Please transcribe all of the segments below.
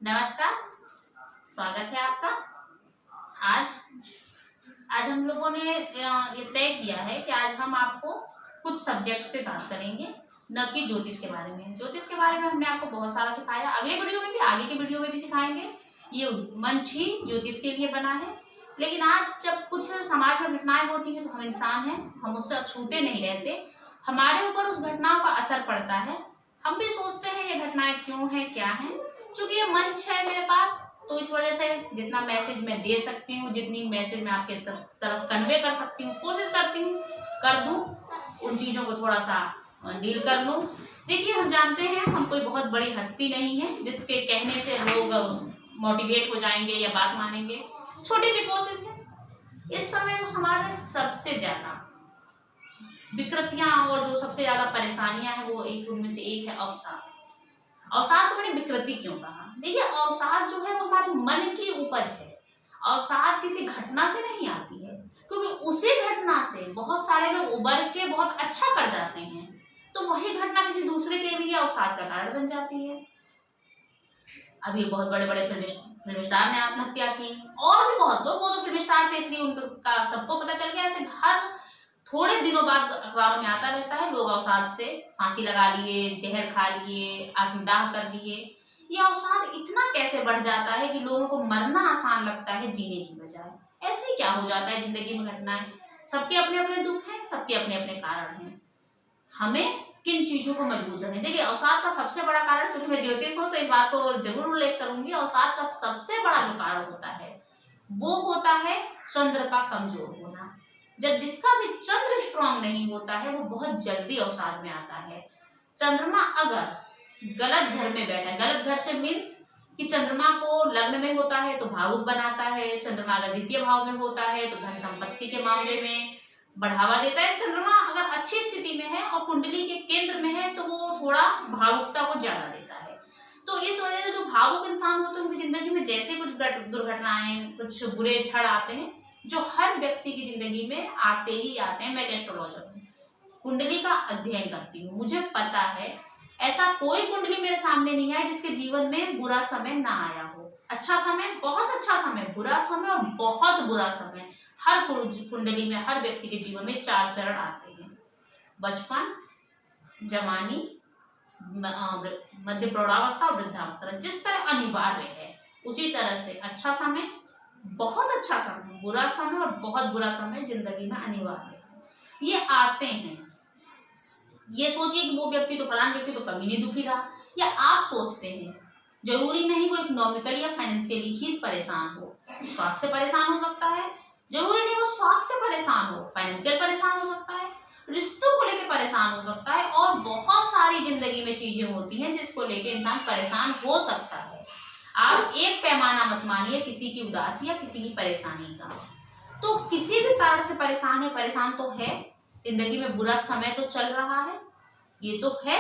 नमस्कार। स्वागत है आपका। आज आज हम लोगों ने ये तय किया है कि आज हम आपको कुछ सब्जेक्ट्स पे बात करेंगे, न कि ज्योतिष के बारे में। ज्योतिष के बारे में हमने आपको बहुत सारा सिखाया, अगले वीडियो में भी, आगे के वीडियो में भी सिखाएंगे। ये मंच ही ज्योतिष के लिए बना है। लेकिन आज जब कुछ समाज में घटनाएं होती हैं तो हम इंसान हैं, हम उससे छूते नहीं रहते, हमारे ऊपर उस घटनाओं का असर पड़ता है। हम भी सोचते हैं ये घटनाएं क्यों हैं, क्या हैं। चूंकि ये मंच है मेरे पास, तो इस वजह से जितना मैसेज मैं दे सकती हूँ, जितनी मैसेज मैं आपके तरफ कन्वे कर सकती हूँ, कोशिश करती हूँ कर दूँ, उन चीज़ों को थोड़ा सा डील कर लूँ। देखिए, हम जानते हैं हम कोई बहुत बड़ी हस्ती नहीं है जिसके कहने से लोग मोटिवेट हो जाएंगे या बात मानेंगे। छोटी सी कोशिश है। इस समय जो समाज में सबसे ज्यादा विकृतियां और जो सबसे ज्यादा परेशानियां हैं, वो उनमें से एक है अवसाद। अवसाद को मैंने विकृति क्यों कहा? देखिए, अवसाद जो है वो हमारे मन की उपज है। अवसाद किसी घटना से नहीं आती है, क्योंकि उसी घटना से बहुत सारे लोग उबर के बहुत अच्छा कर जाते हैं, तो वही घटना किसी दूसरे के लिए अवसाद का कारण बन जाती है। अभी बहुत बड़े बड़े फिल्म स्टार ने आत्महत्या की, और भी बहुत लोग, वो तो फिल्म स्टार थे इसलिए उनका सबको पता चल गया। ऐसे हर थोड़े दिनों बाद अखबारों में आता रहता है, लोग अवसाद से फांसी लगा लिए, जहर खा लिए, आत्मदाह कर लिए। ये अवसाद इतना कैसे बढ़ जाता है कि लोगों को मरना आसान लगता है जीने की बजाय। ऐसे क्या हो जाता है जिंदगी में घटनाएं? सबके अपने अपने दुख हैं, सबके अपने अपने कारण हैं। हमें किन चीजों को मजबूत रखना है? देखिए, अवसाद का सबसे बड़ा कारण, क्योंकि मैं ज्योतिष हूँ तो इस बात को जरूर उल्लेख करूंगी, अवसाद का सबसे बड़ा जो कारण होता है वो होता है चंद्र का कमजोर होना। जब जिसका भी चंद्र स्ट्रांग नहीं होता है वो बहुत जल्दी अवसाद में आता है। चंद्रमा अगर गलत घर में बैठा है, गलत घर से मीन्स कि चंद्रमा को लग्न में होता है तो भावुक बनाता है, चंद्रमा अगर द्वितीय भाव में होता है तो धन संपत्ति के मामले में बढ़ावा देता है। चंद्रमा अगर अच्छी स्थिति में है और कुंडली के केंद्र में है तो वो थोड़ा भावुकता को ज्यादा देता है। तो इस वजह से जो भावुक इंसान होते हैं उनकी जिंदगी में जैसे कुछ दुर्घटनाएं, कुछ बुरे क्षण आते हैं, जो हर व्यक्ति की जिंदगी में आते ही आते हैं। मैं एक एस्ट्रोलॉजर हूँ, कुंडली का अध्ययन करती हूँ, मुझे पता है ऐसा कोई कुंडली मेरे सामने नहीं आया जिसके जीवन में बुरा समय ना आया हो। अच्छा समय, बहुत अच्छा समय, बुरा समय और बहुत बुरा समय। हर कुंडली में, हर व्यक्ति के जीवन में 4 चरण आते हैं: बचपन, जवानी, मध्य प्रौढ़ावस्था और वृद्धावस्था। जिस तरह अनिवार्य है उसी तरह से अच्छा समय, बहुत अच्छा समय, बुरा समय और बहुत बुरा समय जिंदगी में अनिवार्य है। ये आते हैं। ये सोचिए कि वो व्यक्ति तो, फलाना व्यक्ति तो कभी नहीं दुखी रहा, या आप सोचते हैं। जरूरी नहीं वो इकोनॉमिकली या फाइनेंशियली ही परेशान हो, स्वास्थ्य से परेशान हो सकता है। जरूरी नहीं वो स्वास्थ्य से परेशान हो, फाइनेंशियल परेशान हो सकता है, रिश्तों को लेकर परेशान हो सकता है, और बहुत सारी जिंदगी में चीजें होती हैं जिसको लेकर इंसान परेशान हो सकता है। आप एक पैमाना मत मानिए किसी की उदासी या किसी की परेशानी का। तो किसी भी कारण से परेशान है, परेशान तो है, जिंदगी में बुरा समय तो चल रहा है, ये तो है।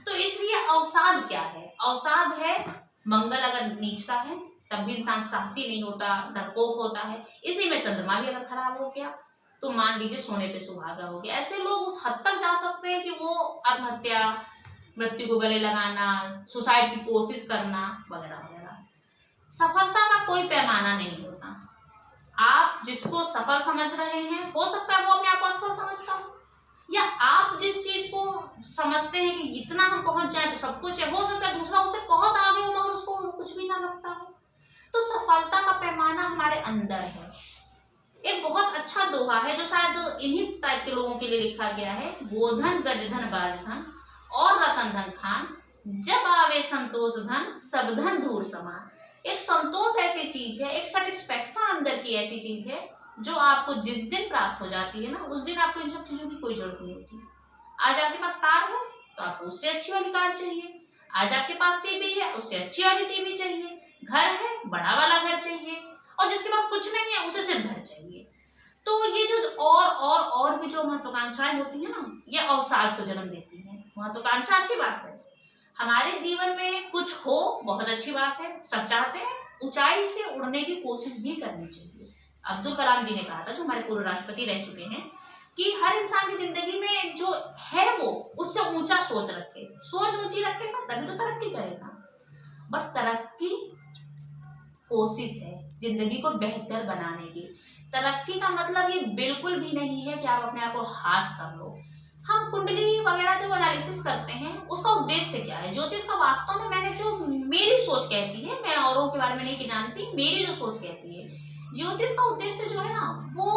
तो इसलिए अवसाद क्या है? अवसाद है मंगल अगर नीच का है तब भी इंसान साहसी नहीं होता, डरपोक होता है। इसी में चंद्रमा भी अगर खराब हो गया तो मान लीजिए सोने पे सुहागा हो गया। ऐसे लोग उस हद तक जा सकते हैं कि वो आत्महत्या, मृत्यु को गले लगाना, सुसाइड की कोशिश करना वगैरह वगैरह। सफलता का कोई पैमाना नहीं होता। आप जिसको सफल समझ रहे हैं, हो सकता है वो अपने आप को असफल समझता हो, या आप जिस चीज को समझते हैं कि इतना हम पहुंच जाए तो सब कुछ है, हो सकता है दूसरा उससे बहुत आगे हो मगर उसको कुछ भी ना लगता हो। तो सफलता का पैमाना हमारे अंदर है। एक बहुत अच्छा दोहा है जो शायद इन्हीं टाइप के लोगों के लिए लिखा गया है: गोधन गजधन बाजधन और रतन धन खान, जब आवे संतोष धन सब धन धूर समान। एक संतोष ऐसी चीज है, एक सेटिस्फेक्शन अंदर की ऐसी चीज है जो आपको जिस दिन प्राप्त हो जाती है ना, उस दिन आपको इन सब चीजों की कोई जरूरत नहीं होती। आज आपके पास कार है तो आपको उससे अच्छी वाली कार चाहिए, आज आपके पास टीवी है उससे अच्छी वाली टीवी चाहिए, घर है बड़ा वाला घर चाहिए, और जिसके पास कुछ नहीं है उसे सिर्फ घर चाहिए। तो ये जो और की जो महत्वाकांक्षाएं होती है ना, ये अवसाद को जन्म देती है। महत्वाकांक्षा अच्छी बात है, हमारे जीवन में कुछ हो बहुत अच्छी बात है, सब चाहते हैं। ऊंचाई से उड़ने की कोशिश भी करनी चाहिए। अब्दुल कलाम जी ने कहा था, जो हमारे पूर्व राष्ट्रपति रह चुके हैं, कि हर इंसान की जिंदगी में जो है वो उससे ऊंचा सोच रखे, सोच ऊंची रखेगा तभी तो तरक्की करेगा। बट तरक्की कोशिश है जिंदगी को बेहतर बनाने की। तरक्की का मतलब ये बिल्कुल भी नहीं है कि आप अपने आप को हास कर लो। हम कुंडली वगैरह जब एनालिसिस करते हैं उसका उद्देश्य क्या है, ज्योतिष का वास्तव में मैंने जो मेरी सोच कहती है, मैं औरों के बारे में नहीं जानती, मेरी जो सोच कहती है, ज्योतिष का उद्देश्य जो है ना वो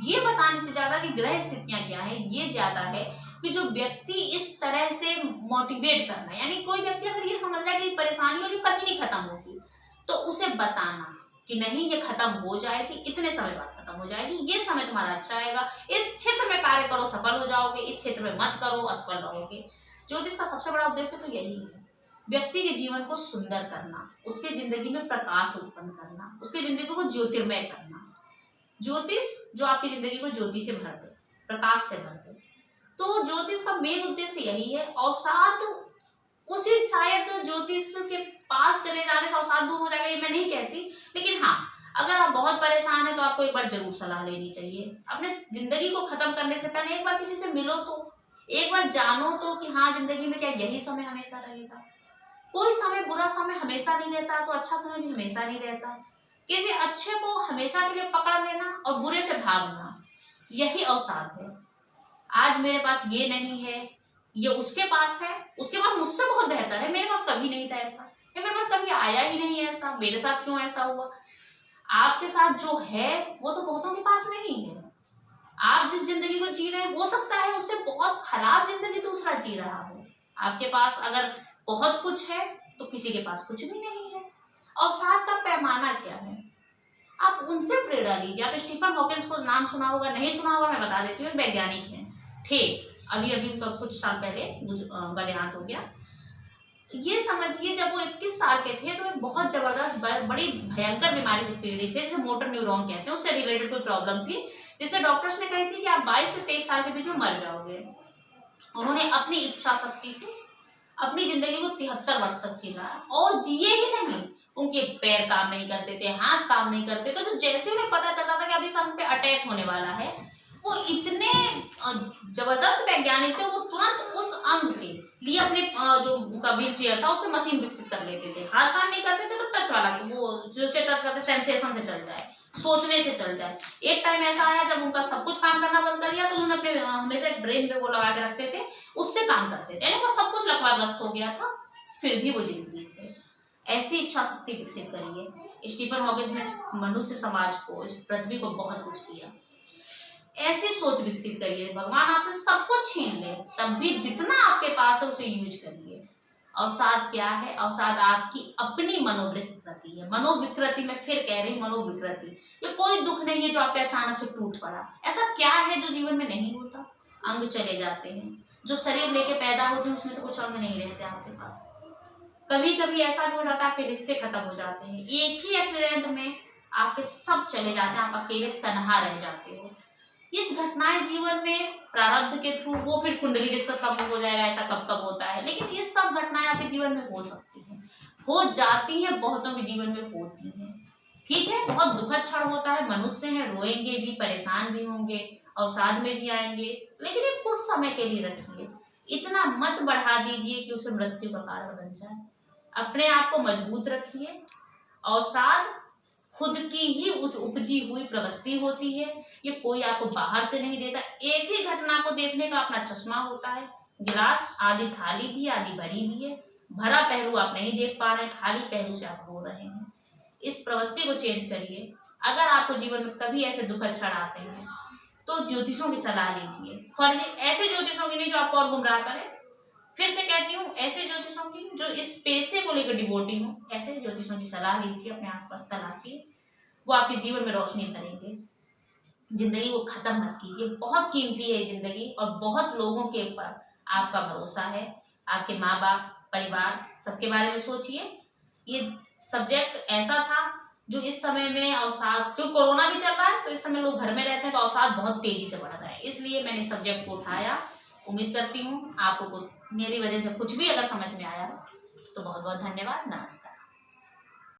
ये बताने से ज्यादा कि ग्रह स्थितियां क्या है, ये ज्यादा है कि जो व्यक्ति इस तरह से मोटिवेट करना, यानी कोई व्यक्ति अगर ये समझ रहा है कि परेशानी होगी कभी नहीं खत्म होगी, तो उसे बताना कि नहीं ये खत्म हो जाएगी, इतने समय बाद खत्म हो जाएगी, ये समय तुम्हारा अच्छा आएगा, इस क्षेत्र में कार्य करो सफल हो जाओगे, इस क्षेत्र में मत करो असफल रहोगे। ज्योतिष का सबसे बड़ा उद्देश्य तो यही है, व्यक्ति के जीवन को सुंदर करना, उसके जिंदगी में प्रकाश उत्पन्न करना, उसकी जिंदगी को ज्योतिर्मय करना। ज्योतिष जो आपकी जिंदगी को ज्योति से भर दे, प्रकाश से भर दे, तो ज्योतिष का मेन उद्देश्य यही है। अवसाद उसी शायद ज्योतिष के पास चले जाने से अवसाद दूर हो जाएगा ये मैं नहीं कहती, लेकिन हाँ अगर आप बहुत परेशान हैं तो आपको एक बार जरूर सलाह लेनी चाहिए। अपने जिंदगी को खत्म करने से पहले एक बार किसी से मिलो, तो एक बार जानो तो कि हाँ जिंदगी में क्या यही समय हमेशा रहेगा। कोई समय बुरा समय हमेशा नहीं रहता, तो अच्छा समय भी हमेशा नहीं रहता। किसी अच्छे को हमेशा के लिए पकड़ लेना और बुरे से भागना, यही अवसाद है। आज मेरे पास ये नहीं है, ये उसके पास है, उसके पास मुझसे बहुत बेहतर है, मेरे पास कभी नहीं था ऐसा, या मेरे पास कभी आया ही नहीं ऐसा, मेरे साथ क्यों ऐसा हुआ। आपके साथ जो है वो तो बहुतों के पास नहीं है। आप जिस जिंदगी को जी रहे हैं हो सकता है उससे बहुत खराब जिंदगी दूसरा जी रहा हो। आपके पास अगर बहुत कुछ है तो किसी के पास कुछ भी नहीं है। अवसाद का पैमाना क्या है, आप उनसे प्रेरणा लीजिए। आप स्टीफन हॉकिंस को नाम सुना होगा, नहीं सुना होगा मैं बता देती हूँ, वैज्ञानिक हैं, थे अभी कुछ साल पहले उनका देहांत हो गया। ये समझिए जब वो 21 साल के थे तो एक बहुत जबरदस्त बड़ी भयंकर बीमारी से पीड़ित थे, जिसे मोटर न्यूरॉन कहते हैं, उससे रिलेटेड कोई प्रॉब्लम थी, जिससे डॉक्टर्स ने कही थी कि आप 22 से 23 साल के बीच में मर जाओगे। उन्होंने अपनी इच्छा शक्ति से अपनी जिंदगी को 73 वर्ष तक जीना और जिए ही नहीं। उनके पैर काम नहीं करते थे, हाथ काम नहीं करते थे, तो जैसे उन्हें पता चलता था कि अभी समय पे अटैक होने वाला है, वो इतने जबरदस्त वैज्ञानिक थे, वो तुरंत उस अंग के लिए अपने जो उनका व्हील चेयर था उस पर मशीन विकसित कर लेते थे। हाथ काम नहीं करते थे तो टच वाला, वो जो से टच करते सेंसेशन से चल जाए, सोचने से चल जाए। एक टाइम ऐसा आया जब उनका सब कुछ काम करना बंद कर दिया, तो उन्होंने अपने हमेशा एक ब्रेन पे वो लगा के रखते थे, उससे काम करते थे, यानी वो सब कुछ लकवाग्रस्त हो गया था, फिर भी वो जिंदगी थे। ऐसी इच्छा शक्ति विकसित करिए। स्टीफन हॉकिंस ने मनुष्य समाज को, इस पृथ्वी को बहुत कुछ दिया। ऐसी सोच विकसित करिए, भगवान आपसे सब कुछ छीन ले तब भी जितना आपके पास है उसे यूज करिए। अवसाद क्या है, अवसाद आपकी अपनी मनोविकृति है। मनोविकृति में फिर कह रही मनोविकृति, ये कोई दुख नहीं है जो आप पे अचानक से टूट पड़ा। ऐसा क्या है जो जीवन में नहीं होता। अंग चले जाते हैं, जो शरीर लेके पैदा होते हैं उसमें से कुछ अंग नहीं रहते आपके पास। कभी कभी ऐसा भी हो जाता है आपके रिश्ते खत्म हो जाते हैं, एक ही एक्सीडेंट में आपके सब चले जाते हैं, आप अकेले तनहा रह जाते हो। ये घटनाएं जीवन में प्रारब्ध के थ्रू, वो फिर कुंडली डिस्कस कब हो जाएगा, ऐसा कब कब होता है, लेकिन ये सब घटनाएं आपके जीवन में हो सकती हैं, हो जाती हैं, बहुतों के जीवन में होती हैं। ठीक है, बहुत दुखद क्षण होता है, मनुष्य हैं, रोएंगे भी, परेशान भी होंगे, अवसाद में भी आएंगे, लेकिन ये कुछ समय के लिए रखिए। इतना मत बढ़ा दीजिए कि उसे मृत्यु का कारण बन जाए। अपने आप को मजबूत रखिए। अवसाद खुद की ही उपजी हुई प्रवृत्ति होती है, ये कोई आपको बाहर से नहीं देता। एक ही घटना को देखने का अपना चश्मा होता है। गिलास आधी खाली भी आधी भरी भी है, भरा पहलू आप नहीं देख पा रहे, खाली पहलू से आप रो रहे हैं। इस प्रवृत्ति को चेंज करिए। अगर आपको जीवन में कभी ऐसे दुखद क्षण आते हैं तो ज्योतिषों की सलाह लीजिए। फर्जी ऐसे ज्योतिषों की नहीं जो आपको और गुमराह करें। फिर से कहती हूँ, ऐसे ज्योतिषों की जो इस पेशे को लेकर डिवोटी हो, ऐसे ज्योतिषों की सलाह लीजिए, अपने आसपास तलाशिए, वो आपके जीवन में रोशनी भरेंगे। जिंदगी को खत्म मत कीजिए, बहुत कीमती है जिंदगी और बहुत लोगों के ऊपर आपका भरोसा है। आपके माँ बाप, परिवार, सबके बारे में सोचिए। ये सब्जेक्ट ऐसा था जो इस समय में अवसाद, जो कोरोना भी चल रहा है तो इस समय लोग घर में रहते हैं तो अवसाद बहुत तेजी से बढ़ रहा है, इसलिए मैंने इस सब्जेक्ट को उठाया। उम्मीद करती हूँ आपको मेरी वजह से कुछ भी अगर समझ में आया तो बहुत बहुत धन्यवाद। नमस्कार।